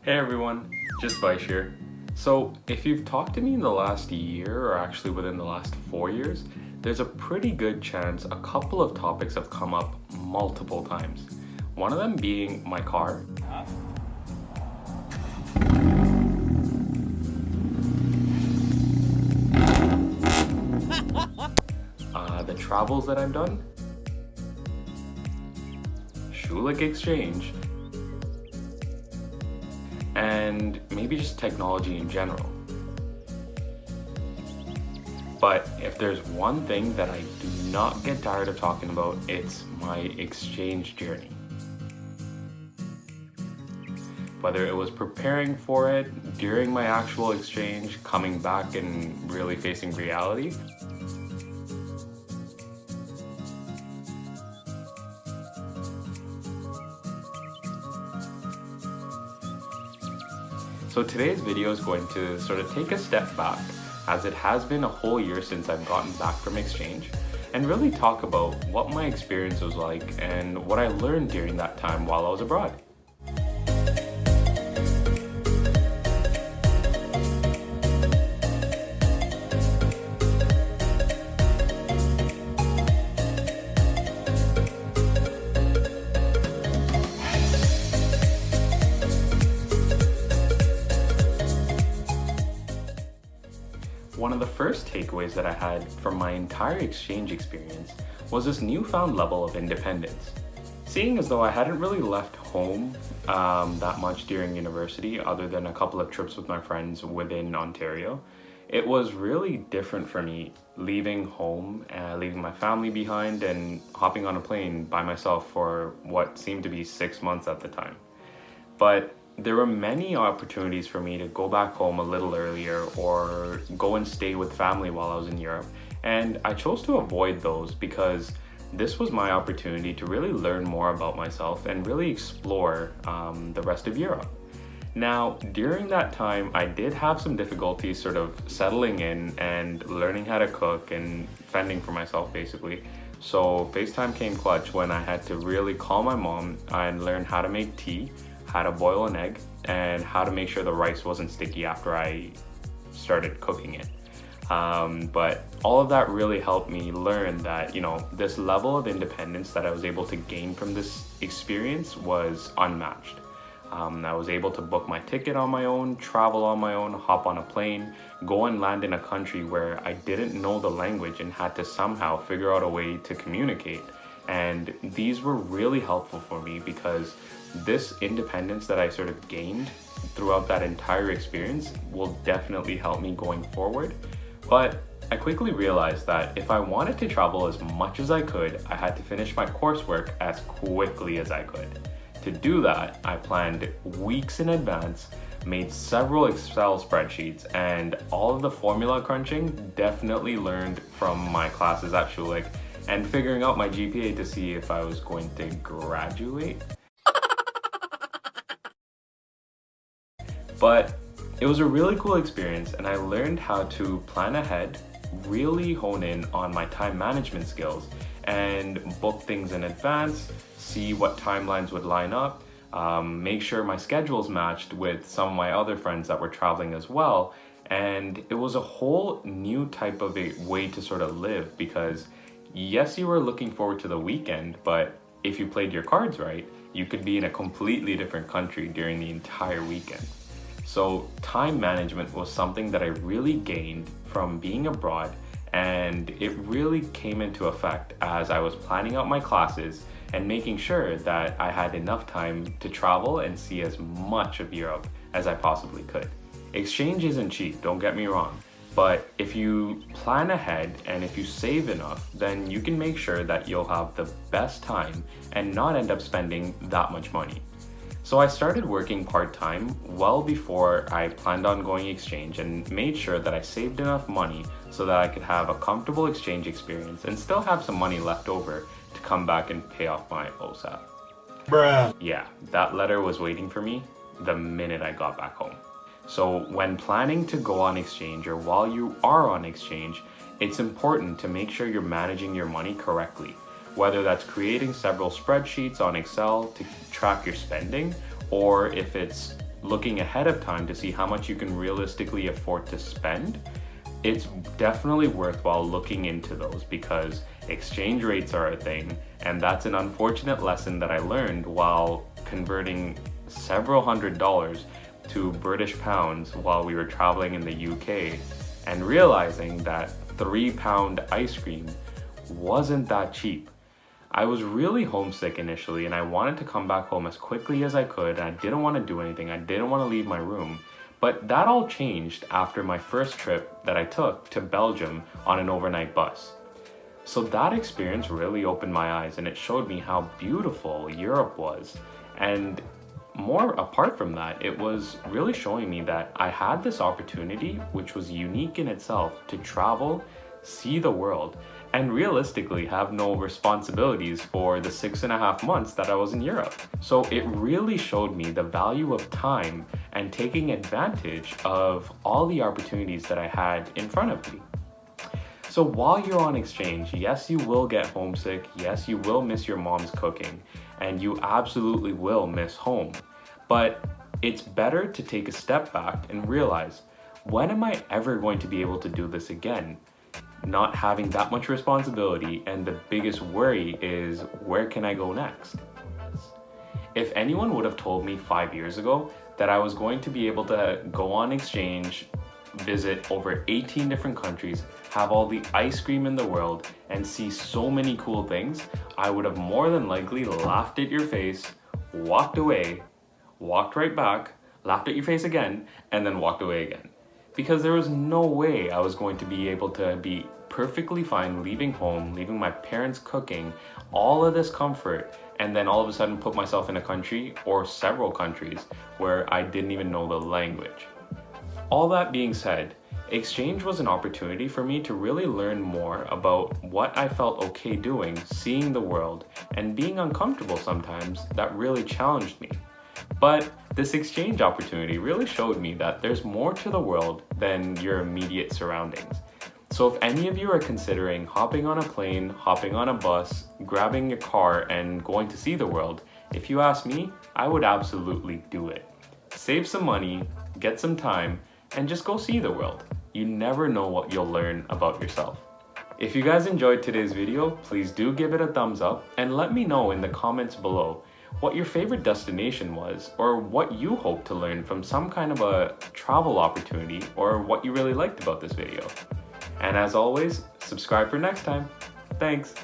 Hey everyone, just Vish here. So if you've talked to me in the last year or actually within the last 4 years, there's a pretty good chance a couple of topics have come up multiple times. One of them being my car. The travels that I've done. Schulich Exchange. And maybe just technology in general. But if there's one thing that I do not get tired of talking about, it's my exchange journey. Whether it was preparing for it, during my actual exchange, coming back and really facing reality. So today's video is going to sort of take a step back, as it has been a whole year since I've gotten back from exchange, and really talk about what my experience was like and what I learned during that time while I was abroad. One of the first takeaways that I had from my entire exchange experience was this newfound level of independence. Seeing as though I hadn't really left home that much during university, other than a couple of trips with my friends within Ontario, it was really different for me leaving home, leaving my family behind and hopping on a plane by myself for what seemed to be 6 months at the time. But there were many opportunities for me to go back home a little earlier or go and stay with family while I was in Europe, and I chose to avoid those because this was my opportunity to really learn more about myself and really explore the rest of Europe. Now, during that time, I did have some difficulties sort of settling in and learning how to cook and fending for myself basically. So FaceTime came clutch when I had to really call my mom and learn how to make tea, how to boil an egg, and how to make sure the rice wasn't sticky after I started cooking it. But all of that really helped me learn that, this level of independence that I was able to gain from this experience was unmatched. I was able to book my ticket on my own, travel on my own, hop on a plane, go and land in a country where I didn't know the language and had to somehow figure out a way to communicate. And these were really helpful for me because this independence that I sort of gained throughout that entire experience will definitely help me going forward. But I quickly realized that if I wanted to travel as much as I could, I had to finish my coursework as quickly as I could. To do that, I planned weeks in advance, made several Excel spreadsheets, and all of the formula crunching definitely learned from my classes at Schulich and figuring out my GPA to see if I was going to graduate. But it was a really cool experience, and I learned how to plan ahead, really hone in on my time management skills, and book things in advance, see what timelines would line up, make sure my schedules matched with some of my other friends that were traveling as well. And it was a whole new type of a way to sort of live because yes, you were looking forward to the weekend, but if you played your cards right, you could be in a completely different country during the entire weekend. So time management was something that I really gained from being abroad, and it really came into effect as I was planning out my classes and making sure that I had enough time to travel and see as much of Europe as I possibly could. Exchange isn't cheap, don't get me wrong, but if you plan ahead and if you save enough, then you can make sure that you'll have the best time and not end up spending that much money. So I started working part-time well before I planned on going exchange and made sure that I saved enough money so that I could have a comfortable exchange experience and still have some money left over to come back and pay off my OSAP. Bruh. Yeah, that letter was waiting for me the minute I got back home. So when planning to go on exchange or while you are on exchange, it's important to make sure you're managing your money correctly. Whether that's creating several spreadsheets on Excel to track your spending, or if it's looking ahead of time to see how much you can realistically afford to spend, it's definitely worthwhile looking into those, because exchange rates are a thing, and that's an unfortunate lesson that I learned while converting several $100s to British pounds while we were traveling in the UK, and realizing that £3 ice cream wasn't that cheap. I was really homesick initially, and I wanted to come back home as quickly as I could, and I didn't want to do anything. I didn't want to leave my room. But that all changed after my first trip that I took to Belgium on an overnight bus. So that experience really opened my eyes, and it showed me how beautiful Europe was. And more apart from that, it was really showing me that I had this opportunity, which was unique in itself, to travel, see the world, and realistically have no responsibilities for the 6.5 months that I was in Europe. So it really showed me the value of time and taking advantage of all the opportunities that I had in front of me. So while you're on exchange, yes, you will get homesick, yes, you will miss your mom's cooking, and you absolutely will miss home. But it's better to take a step back and realize, when am I ever going to be able to do this again? Not having that much responsibility, and the biggest worry is, where can I go next? If anyone would have told me 5 years ago that I was going to be able to go on exchange, visit over 18 different countries, have all the ice cream in the world, and see so many cool things, I would have more than likely laughed at your face, walked away, walked right back, laughed at your face again, and then walked away again. Because there was no way I was going to be able to be perfectly fine leaving home, leaving my parents cooking, all of this comfort, and then all of a sudden put myself in a country or several countries where I didn't even know the language. All that being said, exchange was an opportunity for me to really learn more about what I felt okay doing, seeing the world, and being uncomfortable sometimes. That really challenged me. But this exchange opportunity really showed me that there's more to the world than your immediate surroundings. So if any of you are considering hopping on a plane, hopping on a bus, grabbing a car, and going to see the world, if you ask me, I would absolutely do it. Save some money, get some time, and just go see the world. You never know what you'll learn about yourself. If you guys enjoyed today's video, please do give it a thumbs up, and let me know in the comments below what your favorite destination was, or what you hope to learn from some kind of a travel opportunity, or what you really liked about this video. And as always, subscribe for next time. Thanks!